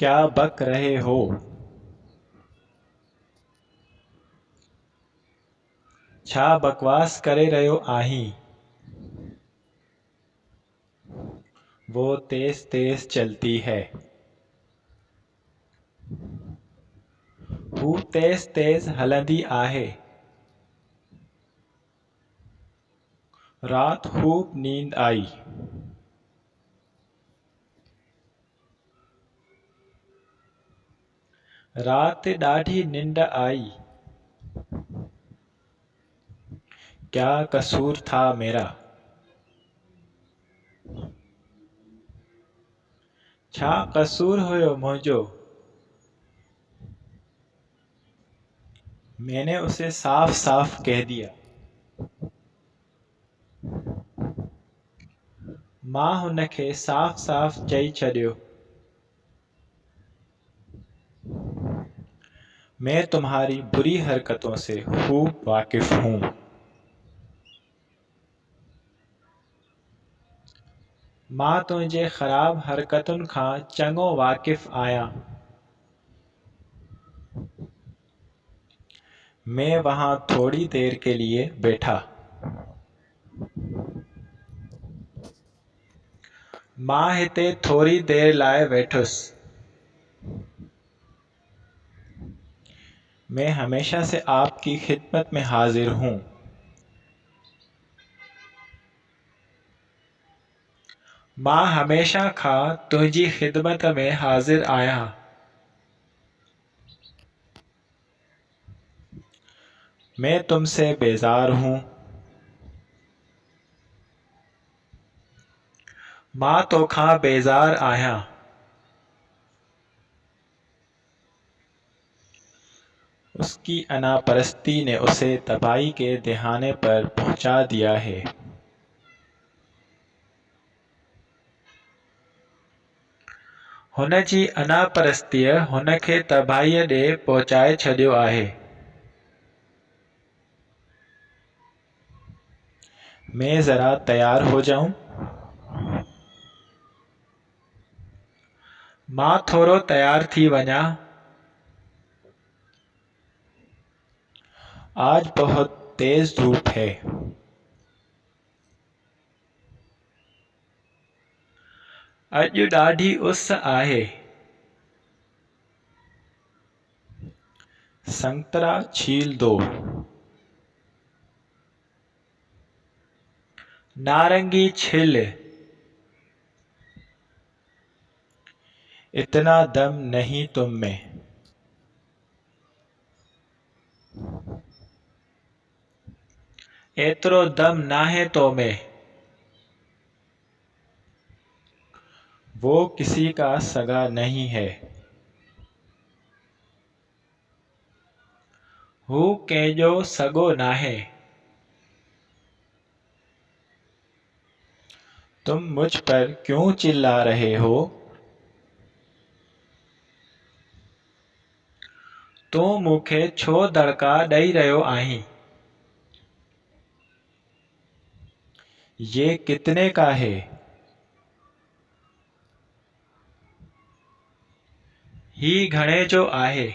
क्या बक रहे हो? छा बकवास करे रहियो आहीं? वो तेज तेज चलती है। हू तेज तेज हलंदी आहे। रात खूब नींद आई। रात ॾाढी निंड आई। क्या कसूर था मेरा? छा कसूर हुयो मुंहिंजो? मैंने उसे साफ साफ कह दिया। मां हुनखे साफ साफ चई छॾियो। मैं तुम्हारी बुरी हरकतों से खूब वाकिफ हूँ। मां तुंहिंजे ख़राब हरकतुनि खां चङो वाकिफ़ आहियां। मैं वहाँ थोड़ी देर के लिए बैठा। मां हिते थोड़ी देर लाइ वेठुसि। मैं हमेशा से आपकी खिदमत में हाजिर हूँ। मां हमेशा खां तुंहिंजी खिदमत में हाजिर आहियां। मैं तुमसे बेज़ार हूँ। मां तोखां बेज़ार आहियां। उसकी अनापरस्ती ने उसे तबाही के दहाने पर पहुंचा दिया है। हुनजी अनापरस्तीअ हुनखे तबाहीअ ॾे पहुचाए छॾियो आहे। मैं ज़रा तैयार हो जाऊं? मां थोरो तैयार थी वञा। आज बहुत तेज धूप है। अॼु ॾाढी उस आहे। संतरा छील दो। नारंगी छिल। इतना दम नहीं तुम में। एतरो दम नाहे तो में। वो किसी का सगा नहीं है। हू कंहिंजो सॻो नाहे। तुम मुझ पर क्यों चिल्ला रहे हो? तूं मूंखे छो दड़का ॾेई रहियो आहीं? ये कितने का है? ही घणे जो आहे?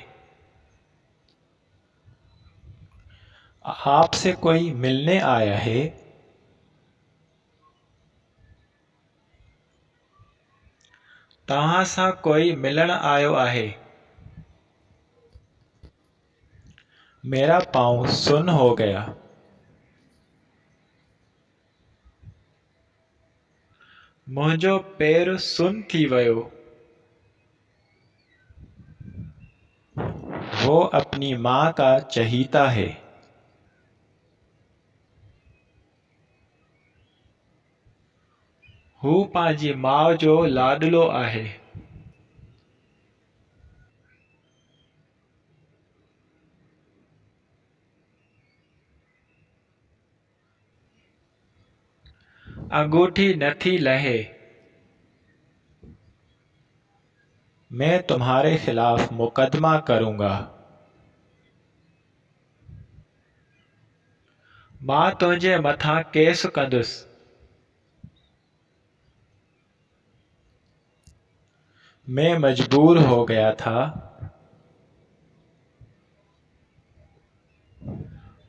आपसे कोई मिलने आया है? तव्हां सां कोई मिलण आयो आहे? मेरा पाँव सुन्न हो गया। मुंहिंजो पेर सुन्न थी वियो। वो अपनी माँ का चहीता है। हू पंहिंजी माउ जो लाडलो आहे। अंगूठी नथी लहे। मैं तुम्हारे खिलाफ मुकदमा करूंगा। मां तुंहिंजे मथां केस कंदुसि। मैं मजबूर हो गया था।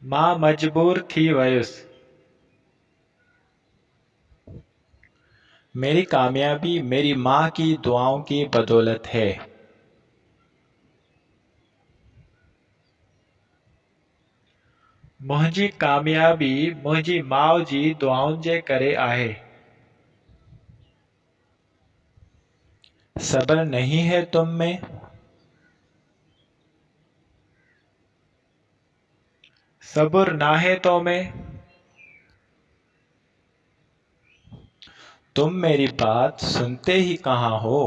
मां मजबूर थी वयुसि। मेरी कामयाबी मेरी मां की दुआओं की बदौलत है। मुंहिंजी कामयाबी मुंहिंजी माउ जी दुआउनि जे करे आहे। सब्र नहीं है तुम में। सब्र नाहे तो में। तुम मेरी बात सुनते ही कहाँ हो।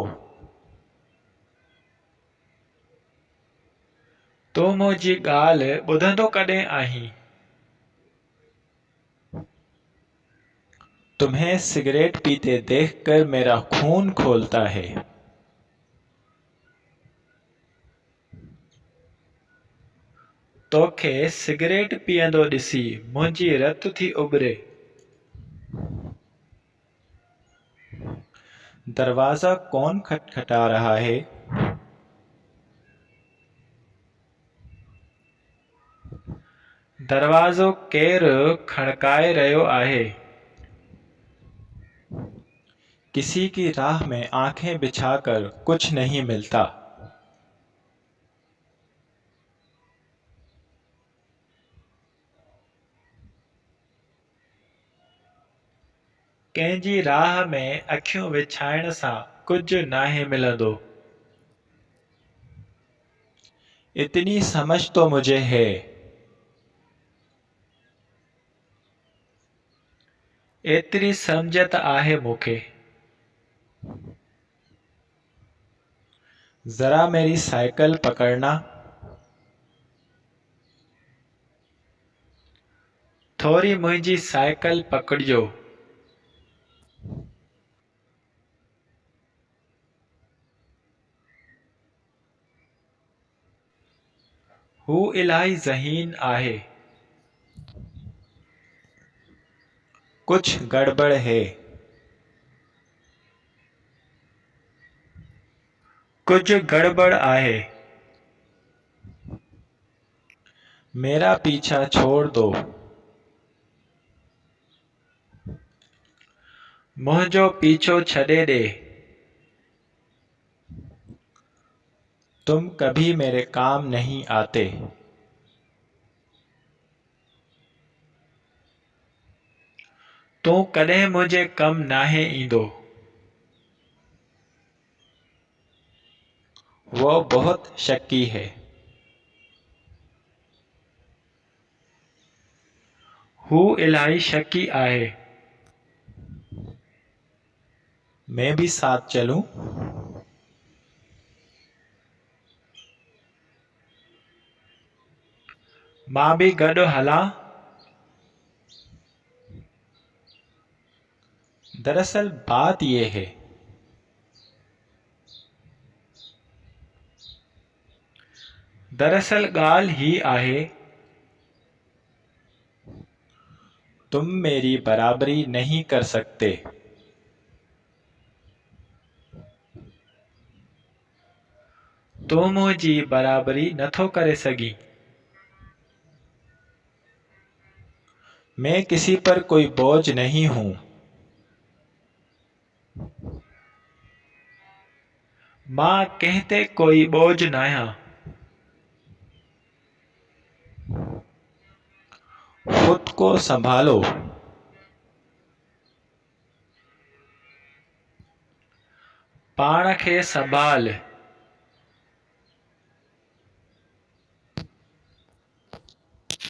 तूं मुंहिंजी ॻाल्हि ॿुधंदो कॾहिं आहीं। तुम्हें सिगरेट पीते देखकर मेरा खून खौलता है। तोखे सिगरेट पीअंदो ॾिसी मुंहिंजी रत थी उॿरे। दरवाज़ा कौन खटखटा रहा है। दरवाज़ो केरु खड़काए रहियो आहे। किसी की राह में आंखें बिछाकर कुछ नहीं मिलता। कंहिंजी राह में अखियूं विछाइण सां कुझु नाहे मिलंदो। इतनी समझ तो मुझे है। एतिरी सम्झ त आहे मूंखे। जरा मेरी साइकिल पकड़ना। थोरी मुंहिंजी साइकिल पकड़िजो। हू इलाही ज़हीन आहे। कुछ गड़बड़ है। कुछ गड़बड़ आहे। मेरा पीछा छोड़ दो। मुंहिंजो पीछो छॾे ॾे। तुम कभी मेरे काम नहीं आते। तूं कॾहिं मुंहिंजे कम नाहे ईंदो। वो बहुत शक्की है। हू इलाही शक्की आहे। मैं भी साथ चलूं। मां भी गॾु हलां। दरअसल बात ये है। दरअसल ॻाल्हि ही आहे। तुम मेरी बराबरी नहीं कर सकते। तूं मुंहिंजी बराबरी नथो करे सघीं। मैं किसी पर कोई बोझ नहीं हूं। मां कंहिं ते कोई बोझ नाहियां। खुद को संभालो। पाण खे संभाल।